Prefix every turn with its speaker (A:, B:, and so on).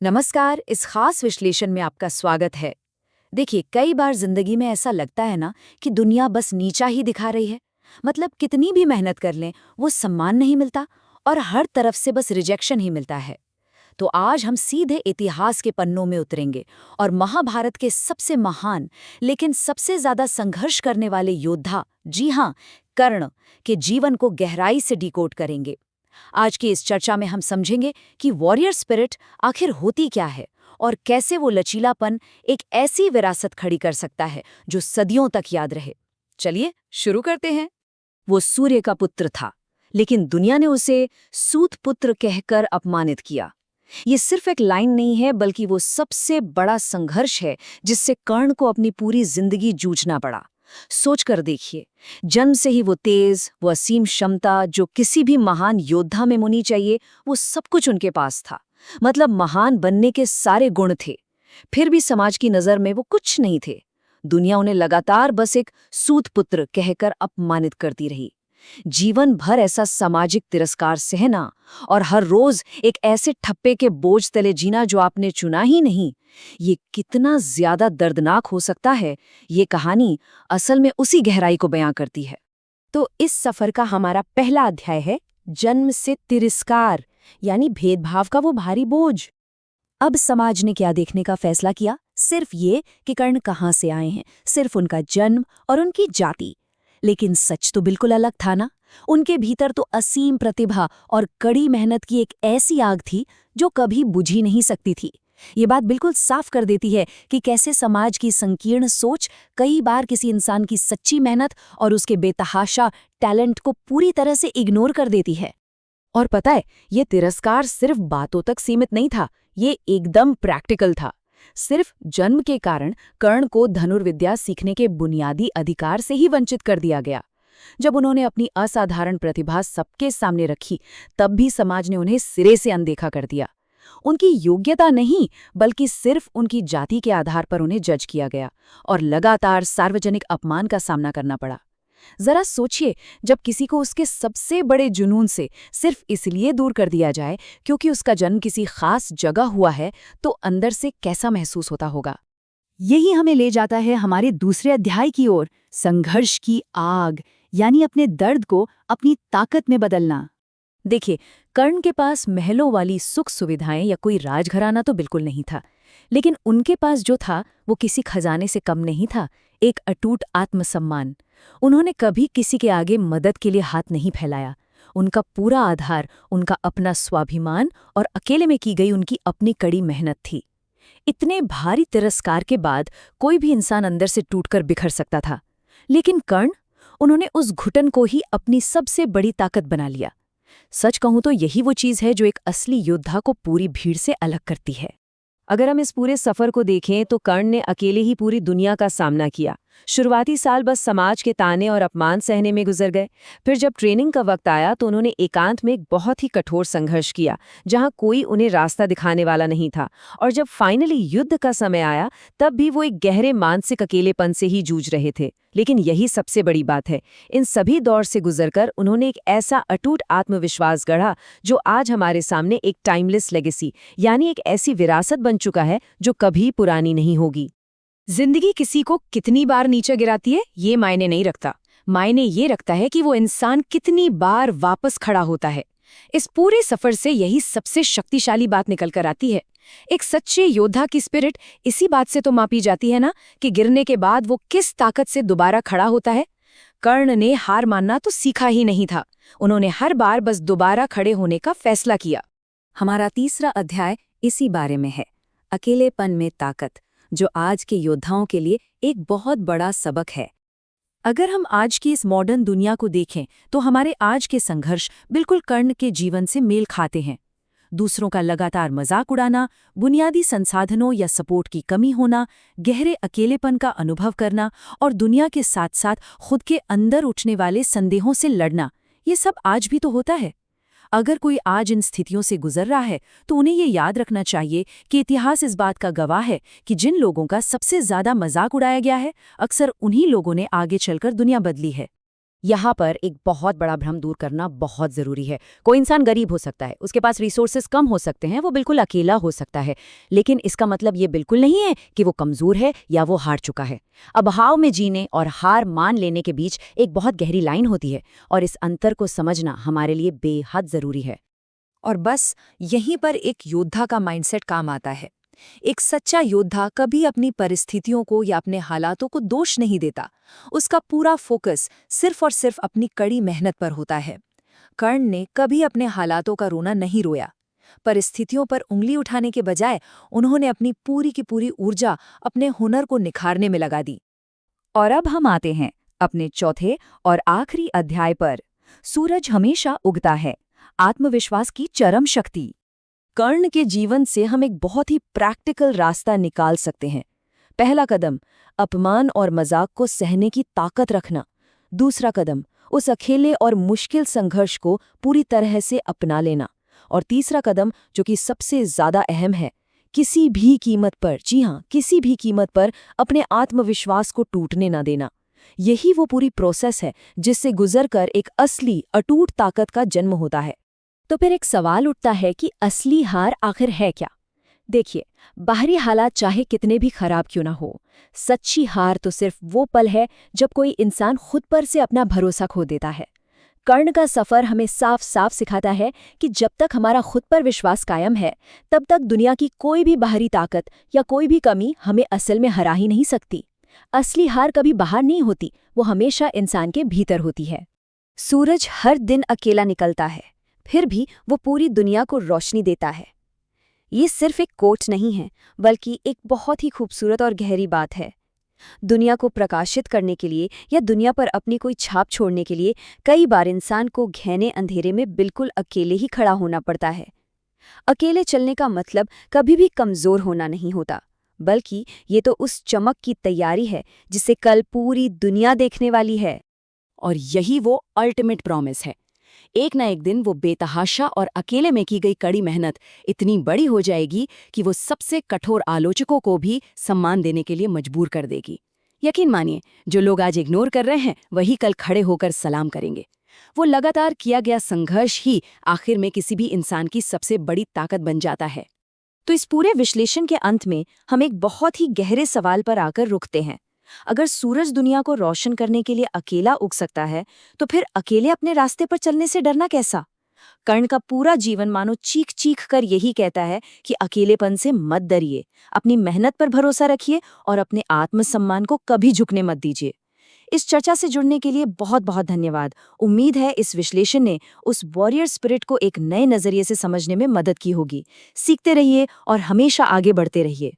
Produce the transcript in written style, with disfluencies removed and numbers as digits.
A: नमस्कार। इस खास विश्लेषण में आपका स्वागत है। देखिए, कई बार जिंदगी में ऐसा लगता है ना कि दुनिया बस नीचा ही दिखा रही है। मतलब कितनी भी मेहनत कर लें वो सम्मान नहीं मिलता और हर तरफ से बस रिजेक्शन ही मिलता है। तो आज हम सीधे इतिहास के पन्नों में उतरेंगे और महाभारत के सबसे महान लेकिन सबसे ज्यादा संघर्ष करने वाले योद्धा, जी हाँ, कर्ण के जीवन को गहराई से डिकोड करेंगे। आज की इस चर्चा में हम समझेंगे कि वॉरियर स्पिरिट आखिर होती क्या है और कैसे वो लचीलापन एक ऐसी विरासत खड़ी कर सकता है जो सदियों तक याद रहे। चलिए शुरू करते हैं। वो सूर्य का पुत्र था, लेकिन दुनिया ने उसे सूत पुत्र कहकर अपमानित किया। ये सिर्फ एक लाइन नहीं है, बल्कि वो सबसे बड़ा संघर्ष है जिससे कर्ण को अपनी पूरी जिंदगी जूझना पड़ा। सोच कर देखिए, जन्म से ही वो तेज, वो असीम क्षमता जो किसी भी महान योद्धा में होनी चाहिए, वो सब कुछ उनके पास था। मतलब महान बनने के सारे गुण थे। फिर भी समाज की नजर में वो कुछ नहीं थे। दुनिया उन्हें लगातार बस एक सूत पुत्र कहकर अपमानित करती रही। जीवन भर ऐसा सामाजिक तिरस्कार सहना और हर रोज एक ऐसे ठप्पे के बोझ तले जीना जो आपने चुना ही नहीं, ये कितना ज्यादा दर्दनाक हो सकता है। ये कहानी असल में उसी गहराई को बयां करती है। तो इस सफर का हमारा पहला अध्याय है जन्म से तिरस्कार, यानी भेदभाव का वो भारी बोझ। अब समाज ने क्या देखने का फैसला किया? सिर्फ ये कि कर्ण कहाँ से आए हैं, सिर्फ उनका जन्म और उनकी जाति। लेकिन सच तो बिल्कुल अलग था ना। उनके भीतर तो असीम प्रतिभा और कड़ी मेहनत की एक ऐसी आग थी जो कभी बुझी नहीं सकती थी। ये बात बिल्कुल साफ कर देती है कि कैसे समाज की संकीर्ण सोच कई बार किसी इंसान की सच्ची मेहनत और उसके बेतहाशा टैलेंट को पूरी तरह से इग्नोर कर देती है। और पता है, ये तिरस्कार सिर्फ बातों तक सीमित नहीं था, ये एकदम प्रैक्टिकल था। सिर्फ जन्म के कारण कर्ण को धनुर्विद्या सीखने के बुनियादी अधिकार से ही वंचित कर दिया गया। जब उन्होंने अपनी असाधारण प्रतिभा सबके सामने रखी, तब भी समाज ने उन्हें सिरे से अनदेखा कर दिया। उनकी योग्यता नहीं, बल्कि सिर्फ उनकी जाति के आधार पर उन्हें जज किया गया और लगातार सार्वजनिक अपमान का सामना करना पड़ा। जरा सोचिए, जब किसी को उसके सबसे बड़े जुनून से सिर्फ इसलिए दूर कर दिया जाए क्योंकि उसका जन्म किसी खास जगह हुआ है, तो अंदर से कैसा महसूस होता होगा। यही हमें ले जाता है हमारे दूसरे अध्याय की ओर, संघर्ष की आग, यानी अपने दर्द को अपनी ताकत में बदलना। देखिए, कर्ण के पास महलों वाली सुख सुविधाएं या कोई राजघराना तो बिल्कुल नहीं था, लेकिन उनके पास जो था वो किसी खजाने से कम नहीं था, एक अटूट आत्मसम्मान। उन्होंने कभी किसी के आगे मदद के लिए हाथ नहीं फैलाया। उनका पूरा आधार उनका अपना स्वाभिमान और अकेले में की गई उनकी अपनी कड़ी मेहनत थी। इतने भारी तिरस्कार के बाद कोई भी इंसान अंदर से टूटकर बिखर सकता था, लेकिन कर्ण, उन्होंने उस घुटन को ही अपनी सबसे बड़ी ताकत बना लिया। सच कहूं तो यही वो चीज है जो एक असली योद्धा को पूरी भीड़ से अलग करती है। अगर हम इस पूरे सफर को देखें तो कर्ण ने अकेले ही पूरी दुनिया का सामना किया। शुरुआती साल बस समाज के ताने और अपमान सहने में गुजर गए। फिर जब ट्रेनिंग का वक्त आया तो उन्होंने एकांत में एक बहुत ही कठोर संघर्ष किया, जहां कोई उन्हें रास्ता दिखाने वाला नहीं था। और जब फाइनली युद्ध का समय आया, तब भी वो एक गहरे मानसिक अकेलेपन से ही जूझ रहे थे। लेकिन यही सबसे बड़ी बात है, इन सभी दौर से गुजरकर उन्होंने एक ऐसा अटूट आत्मविश्वास गढ़ा जो आज हमारे सामने एक टाइमलेस लेगेसी, यानी एक ऐसी विरासत बन चुका है जो कभी पुरानी नहीं होगी। जिंदगी किसी को कितनी बार नीचे गिराती है ये मायने नहीं रखता, मायने ये रखता है कि वो इंसान कितनी बार वापस खड़ा होता है। इस पूरे सफर से यही सबसे शक्तिशाली बात निकल कर आती है। एक सच्चे योद्धा की स्पिरिट इसी बात से तो मापी जाती है ना, कि गिरने के बाद वो किस ताकत से दोबारा खड़ा होता है। कर्ण ने हार मानना तो सीखा ही नहीं था, उन्होंने हर बार बस दोबारा खड़े होने का फैसला किया। हमारा तीसरा अध्याय इसी बारे में है, अकेलेपन में ताकत, जो आज के योद्धाओं के लिए एक बहुत बड़ा सबक है। अगर हम आज की इस मॉडर्न दुनिया को देखें तो हमारे आज के संघर्ष बिल्कुल कर्ण के जीवन से मेल खाते हैं। दूसरों का लगातार मजाक उड़ाना, बुनियादी संसाधनों या सपोर्ट की कमी होना, गहरे अकेलेपन का अनुभव करना और दुनिया के साथ साथ खुद के अंदर उठने वाले संदेहों से लड़ना, ये सब आज भी तो होता है। अगर कोई आज इन स्थितियों से गुजर रहा है तो उन्हें ये याद रखना चाहिए कि इतिहास इस बात का गवाह है कि जिन लोगों का सबसे ज्यादा मजाक उड़ाया गया है, अक्सर उन्हीं लोगों ने आगे चलकर दुनिया बदली है। यहाँ पर एक बहुत बड़ा भ्रम दूर करना बहुत जरूरी है। कोई इंसान गरीब हो सकता है, उसके पास रिसोर्सेज कम हो सकते हैं, वो बिल्कुल अकेला हो सकता है, लेकिन इसका मतलब ये बिल्कुल नहीं है कि वो कमजोर है या वो हार चुका है। अभाव में जीने और हार मान लेने के बीच एक बहुत गहरी लाइन होती है, और इस अंतर को समझना हमारे लिए बेहद जरूरी है।
B: और बस यहीं पर एक योद्धा का माइंडसेट काम आता है। एक सच्चा योद्धा कभी अपनी परिस्थितियों को या अपने हालातों को दोष नहीं देता। उसका पूरा फोकस सिर्फ और सिर्फ अपनी कड़ी मेहनत पर होता है। कर्ण ने कभी अपने हालातों का रोना नहीं रोया। परिस्थितियों पर उंगली उठाने के बजाय उन्होंने अपनी पूरी की पूरी ऊर्जा अपने हुनर को निखारने में लगा दी।
A: और अब हम आते हैं अपने चौथे और आखिरी अध्याय पर। सूरज हमेशा उगता है, आत्मविश्वास की चरम शक्ति। कर्ण के जीवन से हम एक बहुत ही प्रैक्टिकल रास्ता निकाल सकते हैं। पहला कदम, अपमान और मजाक को सहने की ताकत रखना। दूसरा कदम, उस अकेले और मुश्किल संघर्ष को पूरी तरह से अपना लेना। और तीसरा कदम, जो कि सबसे ज्यादा अहम है, किसी भी कीमत पर, जी हाँ, किसी भी कीमत पर अपने आत्मविश्वास को टूटने ना देना। यही वो पूरी प्रोसेस है जिससे गुजरकर एक असली अटूट ताकत का जन्म होता है। तो फिर एक सवाल उठता है कि असली हार आखिर है क्या? देखिए, बाहरी हालात चाहे कितने भी खराब क्यों ना हो, सच्ची हार तो सिर्फ वो पल है जब कोई इंसान खुद पर से अपना भरोसा खो देता है। कर्ण का सफर हमें साफ साफ सिखाता है कि जब तक हमारा खुद पर विश्वास कायम है, तब तक दुनिया की कोई भी बाहरी ताकत या कोई भी कमी हमें असल में हरा ही नहीं सकती। असली हार कभी बाहर नहीं होती, वो हमेशा इंसान के भीतर होती है। सूरज हर दिन अकेला निकलता है, फिर भी वो पूरी दुनिया को रोशनी देता है। ये सिर्फ एक कोट नहीं है, बल्कि एक बहुत ही खूबसूरत और गहरी बात है। दुनिया को प्रकाशित करने के लिए या दुनिया पर अपनी कोई छाप छोड़ने के लिए कई बार इंसान को घने अंधेरे में बिल्कुल अकेले ही खड़ा होना पड़ता है। अकेले चलने का मतलब कभी भी कमजोर होना नहीं होता, बल्कि ये तो उस चमक की तैयारी है जिसे कल पूरी दुनिया देखने वाली है। और यही वो अल्टीमेट प्रॉमिस है। एक ना एक दिन वो बेतहाशा और अकेले में की गई कड़ी मेहनत इतनी बड़ी हो जाएगी कि वो सबसे कठोर आलोचकों को भी सम्मान देने के लिए मजबूर कर देगी। यकीन मानिए, जो लोग आज इग्नोर कर रहे हैं वही कल खड़े होकर सलाम करेंगे। वो लगातार किया गया संघर्ष ही आखिर में किसी भी इंसान की सबसे बड़ी ताकत बन जाता है। तो इस पूरे विश्लेषण के अंत में हम एक बहुत ही गहरे सवाल पर आकर रुकते हैं। अगर सूरज दुनिया को रोशन करने के लिए अकेला उग सकता है, तो फिर अकेले अपने रास्ते पर चलने से डरना कैसा? कर्ण का पूरा जीवन मानो चीख चीख कर यही कहता है कि अकेलेपन से मत डरिए, अपनी मेहनत पर भरोसा रखिए और अपने आत्मसम्मान को कभी झुकने मत दीजिए। इस चर्चा से जुड़ने के लिए बहुत बहुत धन्यवाद। उम्मीद है इस विश्लेषण ने उस वॉरियर स्पिरिट को एक नए नजरिए से समझने में मदद की होगी। सीखते रहिए और हमेशा आगे बढ़ते रहिए।